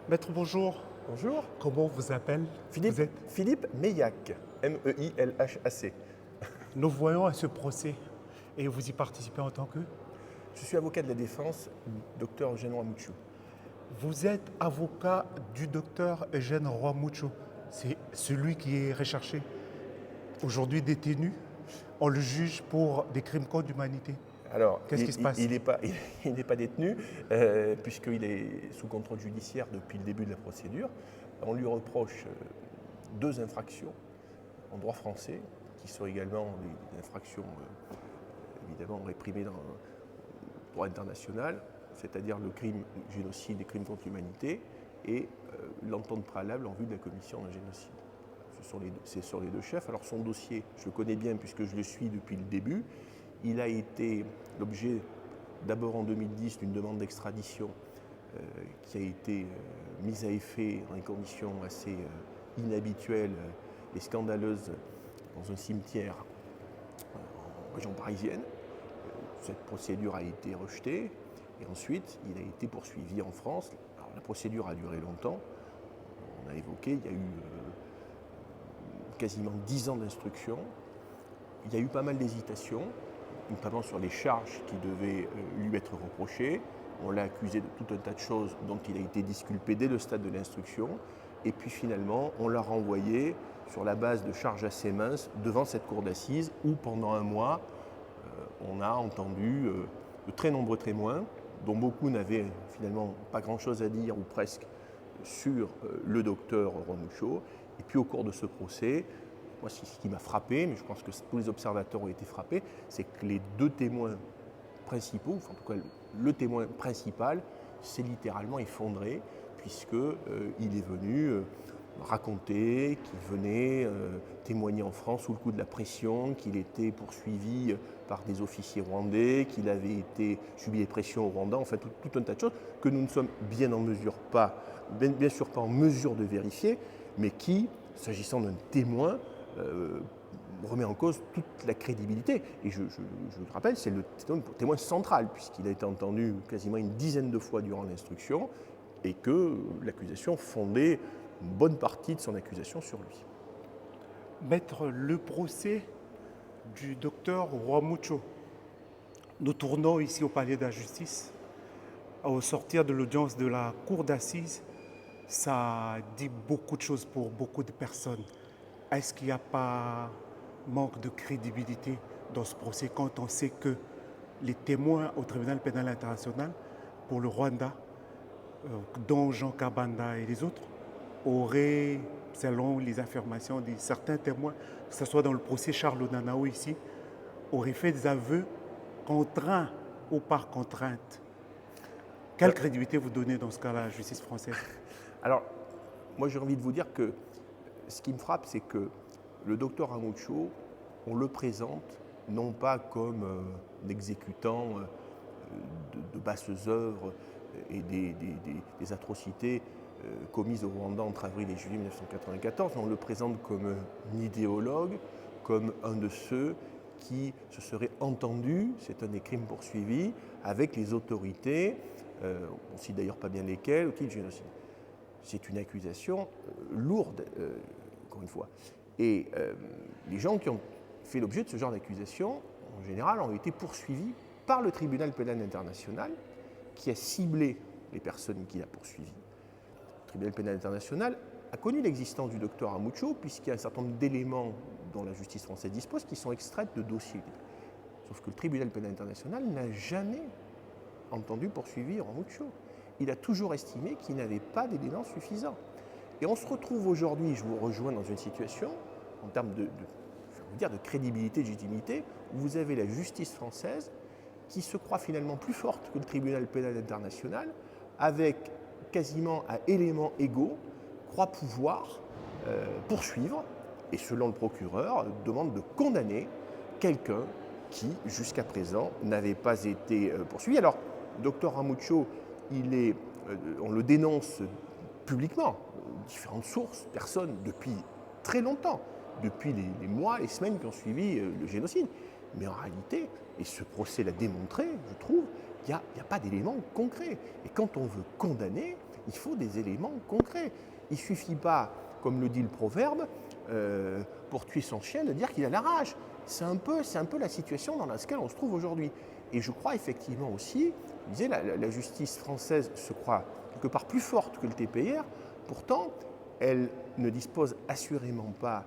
Maître, bonjour. Bonjour, Comment on vous appelle? Vous êtes. Philippe Meillac, Meillac. Nous voyons à ce procès et vous y participez en tant que. Je suis avocat de la défense, docteur Eugène Mouchou. Vous êtes avocat du docteur Eugène Roy-Mucho. C'est celui qui est recherché, aujourd'hui détenu. On le juge pour des crimes contre l'humanité. Alors, Qu'est-ce qui se passe? il n'est pas, il n'est pas détenu, puisqu'il est sous contrôle judiciaire depuis le début de la procédure. On lui reproche deux infractions en droit français, qui sont également des infractions évidemment réprimées dans le droit international, c'est-à-dire le crime génocide et crimes contre l'humanité, et l'entente préalable en vue de la commission d'un génocide. C'est sur les deux chefs. Alors son dossier, je le connais bien puisque je le suis depuis le début. Il a été l'objet d'abord en 2010 d'une demande d'extradition qui a été mise à effet dans des conditions assez inhabituelles et scandaleuses dans un cimetière en région parisienne. Cette procédure a été rejetée et ensuite il a été poursuivi en France. Alors, la procédure a duré longtemps. On a évoqué, il y a eu quasiment 10 ans d'instruction. Il y a eu pas mal d'hésitations, notamment sur les charges qui devaient lui être reprochées. On l'a accusé de tout un tas de choses dont il a été disculpé dès le stade de l'instruction. Et puis finalement, on l'a renvoyé sur la base de charges assez minces devant cette cour d'assises où pendant un mois, on a entendu de très nombreux témoins, dont beaucoup n'avaient finalement pas grand-chose à dire ou presque sur le docteur Romucho. Et puis au cours de ce procès, moi ce qui m'a frappé, mais je pense que tous les observateurs ont été frappés, c'est que les deux témoins principaux, enfin en tout cas le témoin principal, s'est littéralement effondré, puisqu'il est venu raconter qu'il venait témoigner en France sous le coup de la pression, qu'il était poursuivi par des officiers rwandais, qu'il avait été subi des pressions au Rwanda, enfin tout un tas de choses que nous ne sommes bien sûr pas en mesure de vérifier, mais qui, s'agissant d'un témoin, remet en cause toute la crédibilité. Et je le rappelle, c'est le témoin central, puisqu'il a été entendu quasiment une dizaine de fois durant l'instruction, et que l'accusation fondait une bonne partie de son accusation sur lui. Maître, le procès du docteur Roy-Mucho. Nous tournons ici au palais de la justice. Au sortir de l'audience de la cour d'assises, ça dit beaucoup de choses pour beaucoup de personnes. Est-ce qu'il n'y a pas manque de crédibilité dans ce procès quand on sait que les témoins au tribunal pénal international pour le Rwanda, dont Jean Kabanda et les autres, auraient, selon les affirmations de certains témoins, que ce soit dans le procès Charles Onanao ici, auraient fait des aveux contraints ou par contrainte. Quelle crédibilité vous donnez dans ce cas-là à la justice française? Alors, moi j'ai envie de vous dire que ce qui me frappe, c'est que le docteur Ramucho, on le présente non pas comme l'exécutant de basses œuvres et des atrocités commises au Rwanda entre avril et juillet 1994, on le présente comme un idéologue, comme un de ceux qui se serait entendu, c'est un des crimes poursuivis, avec les autorités, on ne cite d'ailleurs pas bien lesquelles, au génocide. C'est une accusation lourde, encore une fois. Et les gens qui ont fait l'objet de ce genre d'accusation, en général, ont été poursuivis par le tribunal pénal international qui a ciblé les personnes qu'il a poursuivies. Le tribunal pénal international a connu l'existence du docteur Ramucho puisqu'il y a un certain nombre d'éléments dont la justice française dispose qui sont extraits de dossiers. Sauf que le tribunal pénal international n'a jamais entendu poursuivre Ramucho. Il a toujours estimé qu'il n'avait pas d'éléments suffisants. Et on se retrouve aujourd'hui, je vous rejoins dans une situation, en termes de crédibilité, de légitimité, où vous avez la justice française qui se croit finalement plus forte que le tribunal pénal international, avec quasiment à éléments égaux, croit pouvoir poursuivre, et selon le procureur, demande de condamner quelqu'un qui, jusqu'à présent, n'avait pas été poursuivi. Alors, docteur Ramucho, on le dénonce publiquement, différentes sources, personnes, depuis très longtemps, depuis les mois, les semaines qui ont suivi le génocide. Mais en réalité, et ce procès l'a démontré, je trouve, il n'y a pas d'éléments concrets. Et quand on veut condamner, Il faut des éléments concrets. Il ne suffit pas, comme le dit le proverbe, pour tuer son chien, de dire qu'il a la rage. C'est un peu la situation dans laquelle on se trouve aujourd'hui. Et je crois effectivement aussi, je disais, la justice française se croit quelque part plus forte que le TPR, pourtant, elle ne dispose assurément pas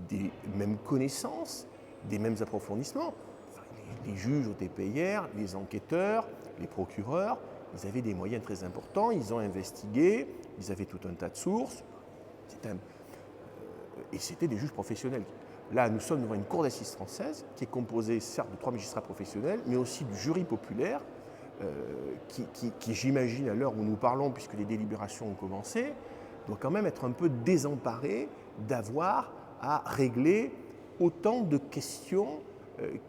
des mêmes connaissances, des mêmes approfondissements. Enfin, les juges au TPR, les enquêteurs, les procureurs, ils avaient des moyens très importants, ils ont investigué, ils avaient tout un tas de sources, et c'était des juges professionnels. Là, nous sommes devant une cour d'assises française qui est composée certes de 3 magistrats professionnels, mais aussi du jury populaire, qui j'imagine, à l'heure où nous parlons, puisque les délibérations ont commencé, doit quand même être un peu désemparé d'avoir à régler autant de questions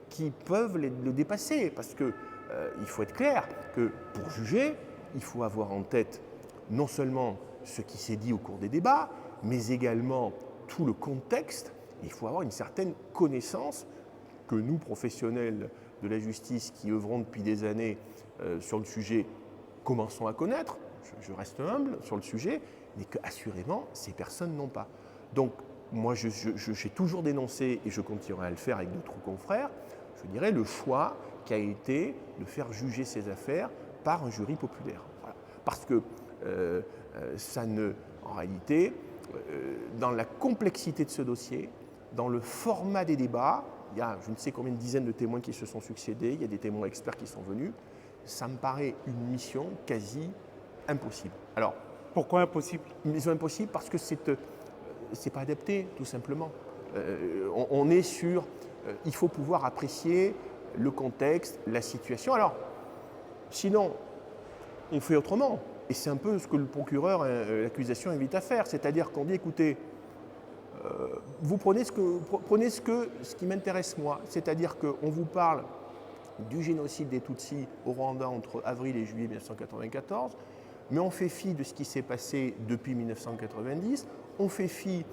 qui peuvent le dépasser. Parce qu'il faut être clair que pour juger, il faut avoir en tête non seulement ce qui s'est dit au cours des débats, mais également tout le contexte. Il faut avoir une certaine connaissance que nous, professionnels de la justice qui œuvrons depuis des années sur le sujet, commençons à connaître. Je reste humble sur le sujet, mais qu'assurément, ces personnes n'ont pas. Donc, moi, j'ai toujours dénoncé, et je continuerai à le faire avec d'autres confrères, je dirais le choix qui a été de faire juger ces affaires par un jury populaire. Voilà. Parce que en réalité, dans la complexité de ce dossier, dans le format des débats, il y a je ne sais combien de dizaines de témoins qui se sont succédés, il y a des témoins experts qui sont venus, ça me paraît une mission quasi impossible. Alors, pourquoi impossible? Une mission impossible parce que c'est pas adapté, tout simplement. On est sur... il faut pouvoir apprécier le contexte, la situation. Alors, sinon, on fait autrement. Et c'est un peu ce que le procureur, l'accusation invite à faire. C'est-à-dire qu'on dit, écoutez, vous prenez ce qui m'intéresse moi. C'est-à-dire qu'on vous parle du génocide des Tutsis au Rwanda entre avril et juillet 1994, mais on fait fi de ce qui s'est passé depuis 1990, on fait fi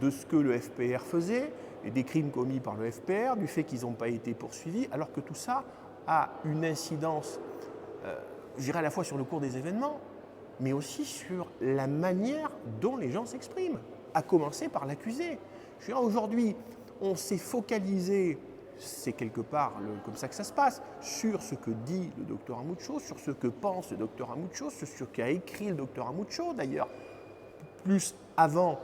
de ce que le FPR faisait, et des crimes commis par le FPR, du fait qu'ils n'ont pas été poursuivis, alors que tout ça a une incidence, je dirais à la fois sur le cours des événements, mais aussi sur la manière dont les gens s'expriment, à commencer par l'accusé. Je veux dire, aujourd'hui, on s'est focalisé, c'est quelque part comme ça que ça se passe, sur ce que dit le docteur Amucho, sur ce que pense le docteur Amucho, sur ce qu'a écrit le docteur Amucho, d'ailleurs, plus avant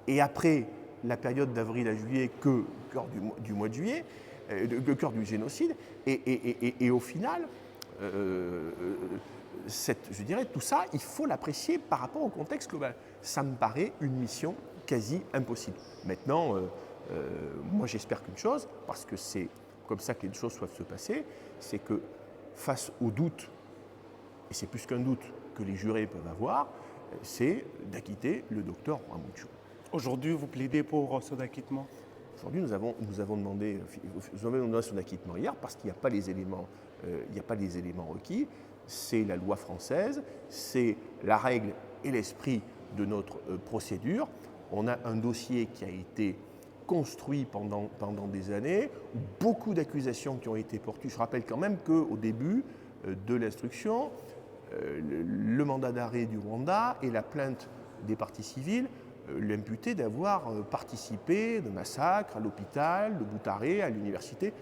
et après la période d'avril à juillet que le cœur du mois de juillet, le cœur du génocide, et au final, je dirais, tout ça, il faut l'apprécier par rapport au contexte global. Ça me paraît une mission quasi impossible. Maintenant, moi j'espère qu'une chose, parce que c'est comme ça que les choses doivent se passer, c'est que face au doute, et c'est plus qu'un doute que les jurés peuvent avoir, c'est d'acquitter le docteur Amucho. Aujourd'hui, vous plaidez pour son acquittement? Aujourd'hui, nous avons demandé son acquittement hier parce qu'il n'y a pas les éléments, requis. C'est la loi française, c'est la règle et l'esprit de notre procédure. On a un dossier qui a été construit pendant des années, beaucoup d'accusations qui ont été portées. Je rappelle quand même qu'au début de l'instruction, le mandat d'arrêt du Rwanda et la plainte des parties civiles l'imputaient d'avoir participé de massacres à l'hôpital de Boutaré, à l'université.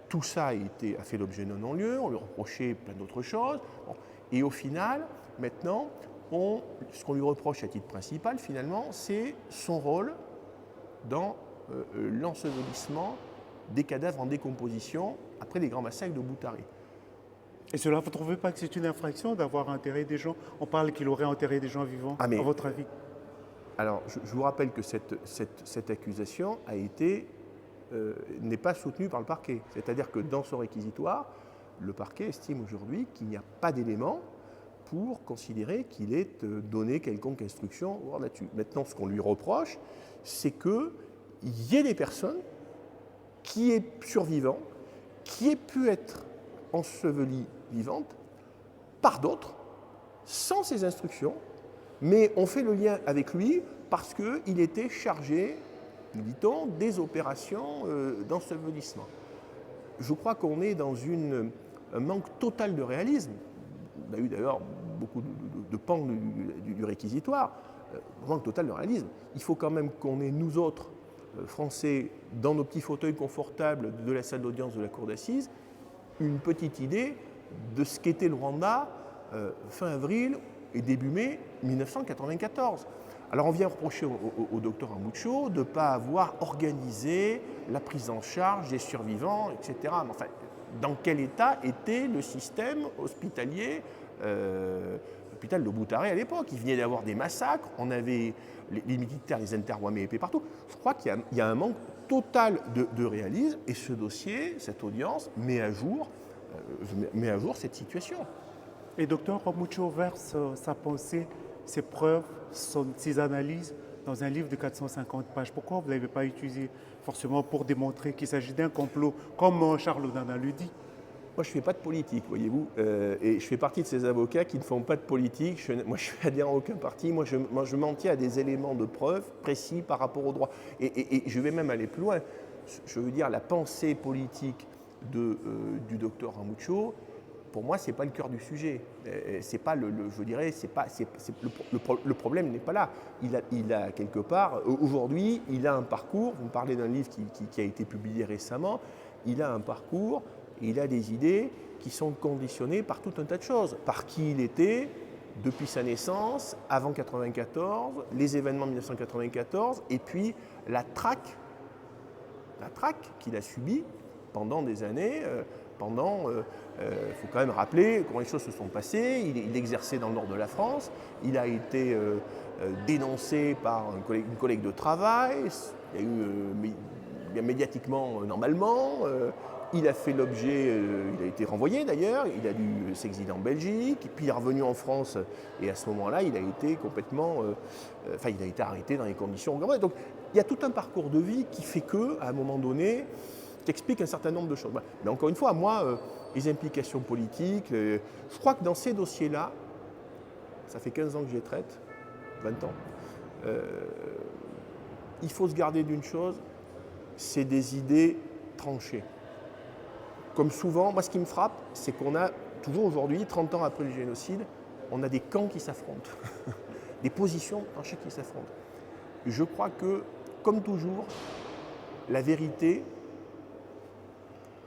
Tout ça a fait l'objet d'un non-lieu, on lui reprochait plein d'autres choses. Bon. Et au final, maintenant, ce qu'on lui reproche à titre principal, finalement, c'est son rôle dans l'ensevelissement des cadavres en décomposition après les grands massacres de Boutaré. Et cela, vous ne trouvez pas que c'est une infraction d'avoir enterré des gens? On parle qu'il aurait enterré des gens vivants, à votre avis? Alors, je vous rappelle que cette accusation n'est pas soutenue par le parquet. C'est-à-dire que dans son réquisitoire, le parquet estime aujourd'hui qu'il n'y a pas d'éléments pour considérer qu'il ait donné quelconque instruction là-dessus. Maintenant, ce qu'on lui reproche, c'est qu'il y ait des personnes qui aient survivants, qui aient pu être ensevelies vivantes par d'autres, sans ces instructions, mais on fait le lien avec lui parce qu'il était chargé, nous dit-on, des opérations d'ensevelissement. Je crois qu'on est dans un manque total de réalisme. On a eu d'ailleurs beaucoup de pans du réquisitoire, manque total de réalisme. Il faut quand même qu'on ait, nous autres, Français, dans nos petits fauteuils confortables de la salle d'audience de la cour d'assises, une petite idée de ce qu'était le Rwanda fin avril et début mai 1994. Alors on vient reprocher au docteur Amucho de ne pas avoir organisé la prise en charge des survivants, etc. Mais enfin, dans quel état était le système hospitalier, l'hôpital de Boutaré à l'époque? Il venait d'avoir des massacres, on avait les militaires, les interwamés épais partout. Je crois qu'il y a un manque total de réalisme, et ce dossier, cette audience, met à jour cette situation. Et docteur Ramucho verse sa pensée, ses preuves, ses analyses dans un livre de 450 pages. Pourquoi vous ne l'avez pas utilisé forcément pour démontrer qu'il s'agit d'un complot, comme Charles Onana le dit? Moi, je ne fais pas de politique, voyez-vous, et je fais partie de ces avocats qui ne font pas de politique. Moi, je suis adhérent à aucun parti. Moi, je m'en tiens à des éléments de preuve précis par rapport au droit. Et je vais même aller plus loin. Je veux dire, la pensée politique du docteur Ramucho, pour moi, ce n'est pas le cœur du sujet. C'est pas je dirais, le problème n'est pas là. Il a quelque part, aujourd'hui, il a un parcours. Vous me parlez d'un livre qui a été publié récemment. Il a un parcours. Il a des idées qui sont conditionnées par tout un tas de choses. Par qui il était depuis sa naissance, avant 1994, les événements de 1994, et puis la traque qu'il a subie pendant des années. Il faut quand même rappeler comment les choses se sont passées. Il exerçait dans le nord de la France. Il a été dénoncé par une collègue de travail. Il y a eu médiatiquement, normalement. Il a fait l'objet, il a été renvoyé d'ailleurs, il a dû s'exiler en Belgique, et puis il est revenu en France, et à ce moment-là, il a été complètement, il a été arrêté dans les conditions. Donc il y a tout un parcours de vie qui fait qu'à un moment donné, qui explique un certain nombre de choses. Mais encore une fois, moi, les implications politiques, je crois que dans ces dossiers-là, ça fait 15 ans que je les traite, 20 ans, il faut se garder d'une chose, c'est des idées tranchées. Comme souvent, moi ce qui me frappe, c'est qu'on a toujours aujourd'hui, 30 ans après le génocide, on a des camps qui s'affrontent, des positions tranchées qui s'affrontent. Je crois que, comme toujours, la vérité,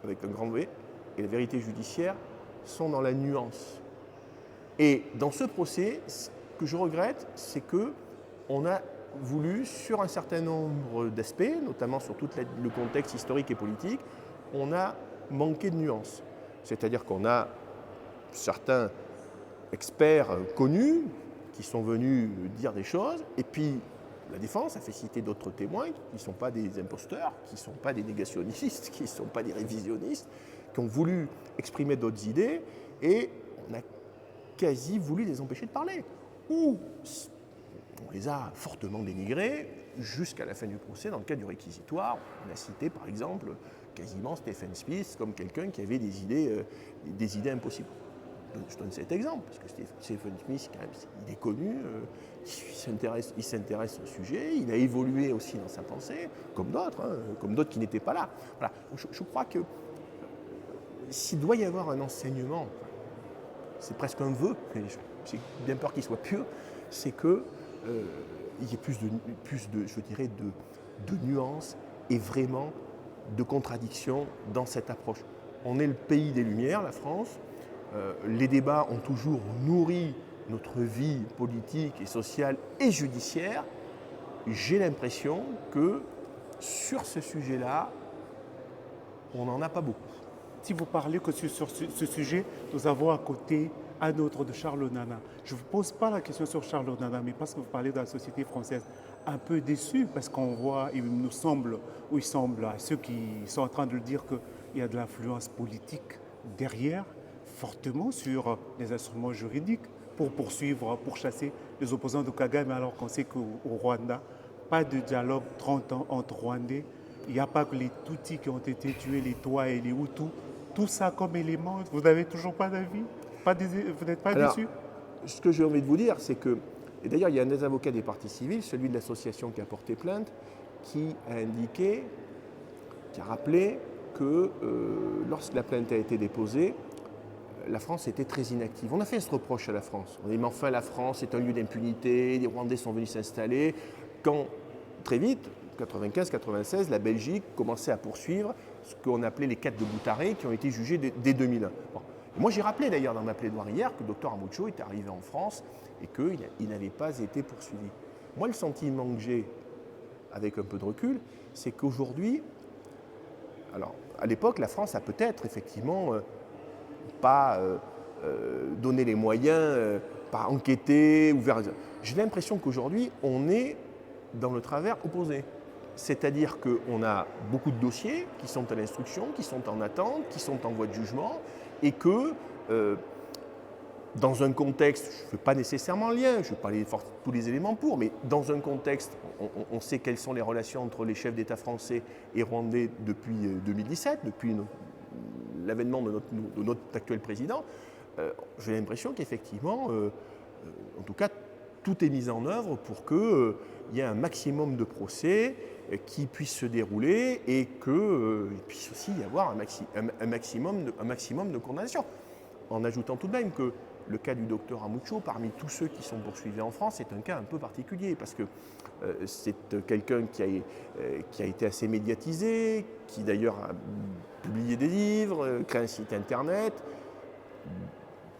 avec un grand V, et la vérité judiciaire sont dans la nuance. Et dans ce procès, ce que je regrette, c'est qu'on a voulu, sur un certain nombre d'aspects, notamment sur tout le contexte historique et politique, on a manqué de nuances. C'est-à-dire qu'on a certains experts connus qui sont venus dire des choses, et puis la défense a fait citer d'autres témoins qui ne sont pas des imposteurs, qui ne sont pas des négationnistes, qui ne sont pas des révisionnistes, qui ont voulu exprimer d'autres idées, et on a quasi voulu les empêcher de parler. Ou on les a fortement dénigrés jusqu'à la fin du procès dans le cadre du réquisitoire. On a cité par exemple quasiment Stephen Smith comme quelqu'un qui avait des idées impossibles. Je donne cet exemple, parce que Stephen Smith, quand même, il est connu, il s'intéresse au sujet, il a évolué aussi dans sa pensée, comme d'autres qui n'étaient pas là. Voilà. Je crois que s'il doit y avoir un enseignement, c'est presque un vœu, j'ai bien peur qu'il soit pur, c'est qu'il y ait plus de nuances et vraiment de contradictions dans cette approche. On est le pays des Lumières, la France. Les débats ont toujours nourri notre vie politique et sociale et judiciaire. J'ai l'impression que sur ce sujet-là, on n'en a pas beaucoup. Si vous parlez que sur ce sujet, nous avons à côté un autre de Charles Onana. Je ne vous pose pas la question sur Charles Onana, mais parce que vous parlez de la société française, un peu déçu parce qu'on voit, il nous semble, ou il semble à ceux qui sont en train de le dire qu'il y a de l'influence politique derrière, fortement sur les instruments juridiques pour poursuivre, pour chasser les opposants de Kagame, alors qu'on sait qu'au Rwanda, pas de dialogue 30 ans entre Rwandais. Il n'y a pas que les Tutsis qui ont été tués, les Tois et les Hutus. Tout ça comme élément, vous n'avez toujours pas d'avis? Vous n'êtes pas déçu? Ce que j'ai envie de vous dire, c'est que, et d'ailleurs il y a un des avocats des parties civiles, celui de l'association qui a porté plainte, qui a rappelé que lorsque la plainte a été déposée, la France était très inactive. On a fait ce reproche à la France. On a dit, mais enfin, la France est un lieu d'impunité, les Rwandais sont venus s'installer. Quand, très vite, 95-96, la Belgique commençait à poursuivre ce qu'on appelait les 4 de Boutaré, qui ont été jugés dès 2001. Bon. Et moi, j'ai rappelé d'ailleurs dans ma plaidoirie hier que le docteur Amucho était arrivé en France et qu'il n'avait pas été poursuivi. Moi, le sentiment que j'ai, avec un peu de recul, c'est qu'aujourd'hui, alors à l'époque, la France a peut-être effectivement pas donné les moyens, pas enquêté, ouvert. J'ai l'impression qu'aujourd'hui, on est dans le travers opposé. C'est-à-dire qu'on a beaucoup de dossiers qui sont à l'instruction, qui sont en attente, qui sont en voie de jugement, et que dans un contexte, je ne fais pas nécessairement le lien, je ne vais pas aller tous les éléments pour, mais dans un contexte, on sait quelles sont les relations entre les chefs d'État français et rwandais depuis 2017, depuis l'avènement de notre actuel président. J'ai l'impression qu'effectivement, en tout cas, tout est mis en œuvre pour qu'il y ait un maximum de procès qui puissent se dérouler et qu'il puisse aussi y avoir un maximum de condamnations. En ajoutant tout de même que le cas du docteur Amucho, parmi tous ceux qui sont poursuivis en France, est un cas un peu particulier parce que c'est quelqu'un qui a été assez médiatisé, qui d'ailleurs a publié des livres, créé un site internet,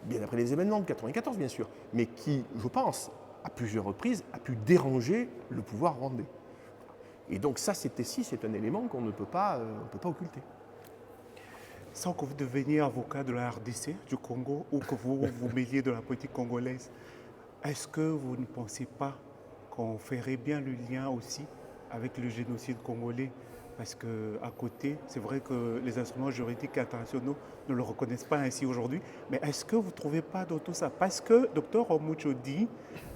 bien après les événements de 1994 bien sûr, mais qui, je pense, à plusieurs reprises, a pu déranger le pouvoir rwandais. Et donc ça, c'est un élément qu'on ne peut pas occulter. Sans que vous deveniez avocat de la RDC du Congo ou que vous vous mêliez de la politique congolaise, est-ce que vous ne pensez pas qu'on ferait bien le lien aussi avec le génocide congolais? Parce qu'à côté, c'est vrai que les instruments juridiques internationaux ne le reconnaissent pas ainsi aujourd'hui, mais est-ce que vous ne trouvez pas dans tout ça? Parce que Dr Amucho dit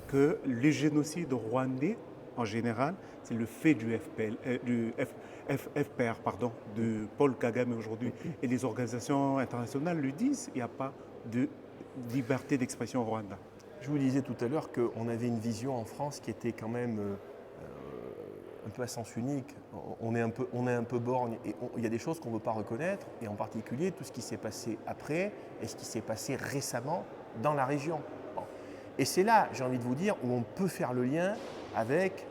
que le génocide rwandais, en général, c'est le fait du FPR, de Paul Kagame aujourd'hui. Et les organisations internationales le disent, il n'y a pas de liberté d'expression au Rwanda. Je vous disais tout à l'heure qu'on avait une vision en France qui était quand même un peu à sens unique. On est un peu borgne et il y a des choses qu'on ne veut pas reconnaître, et en particulier tout ce qui s'est passé après et ce qui s'est passé récemment dans la région. Bon. Et c'est là, j'ai envie de vous dire, où on peut faire le lien avec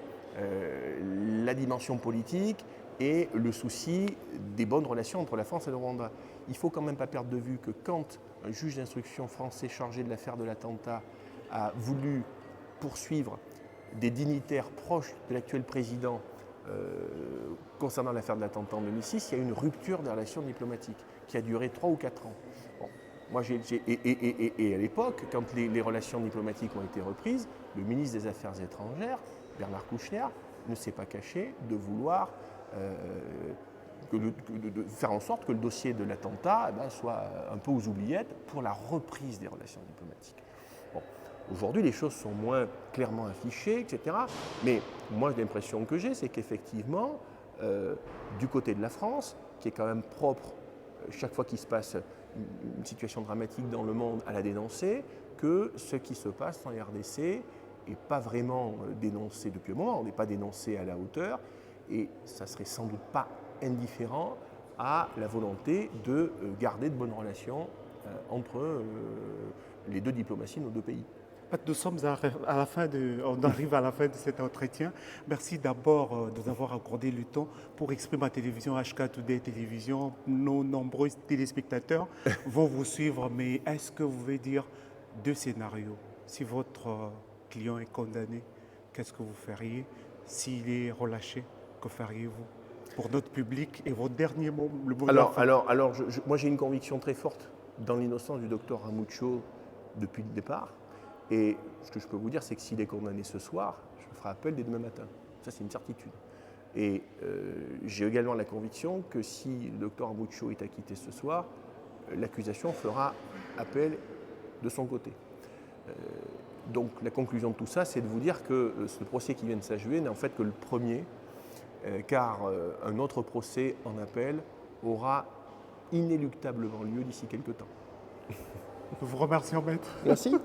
la dimension politique et le souci des bonnes relations entre la France et le Rwanda. Il ne faut quand même pas perdre de vue que quand un juge d'instruction français chargé de l'affaire de l'attentat a voulu poursuivre des dignitaires proches de l'actuel président concernant l'affaire de l'attentat en 2006, il y a eu une rupture des relations diplomatiques qui a duré 3 ou 4 ans. Bon, moi, et à l'époque, quand les relations diplomatiques ont été reprises, le ministre des Affaires étrangères, Bernard Kouchner, ne s'est pas caché de vouloir de faire en sorte que le dossier de l'attentat soit un peu aux oubliettes pour la reprise des relations diplomatiques. Bon. Aujourd'hui, les choses sont moins clairement affichées, etc. Mais moi, l'impression que j'ai, c'est qu'effectivement, du côté de la France, qui est quand même propre, chaque fois qu'il se passe une situation dramatique dans le monde, à la dénoncer, que ce qui se passe en RDC n'est pas vraiment dénoncé depuis un moment, on n'est pas dénoncé à la hauteur, et ça ne serait sans doute pas indifférent à la volonté de garder de bonnes relations entre les deux diplomaties de nos deux pays. Nous sommes à la fin on arrive à la fin de cet entretien. Merci d'abord de nous avoir accordé le temps pour exprimer à télévision HK Today Télévision. Nos nombreux téléspectateurs vont vous suivre, mais est-ce que vous pouvez dire 2 scénarios? Si votre client est condamné, qu'est-ce que vous feriez? S'il est relâché, que feriez-vous pour notre public? Et votre dernier mot, le mot de la fin. Moi j'ai une conviction très forte dans l'innocence du docteur Amucho depuis le départ. Et ce que je peux vous dire, c'est que s'il est condamné ce soir, je ferai appel dès demain matin. Ça, c'est une certitude. Et j'ai également la conviction que si le docteur Amucho est acquitté ce soir, l'accusation fera appel de son côté. Donc la conclusion de tout ça, c'est de vous dire que ce procès qui vient de s'achever n'est en fait que le premier, car un autre procès en appel aura inéluctablement lieu d'ici quelques temps. Nous vous remercions, maître. Merci.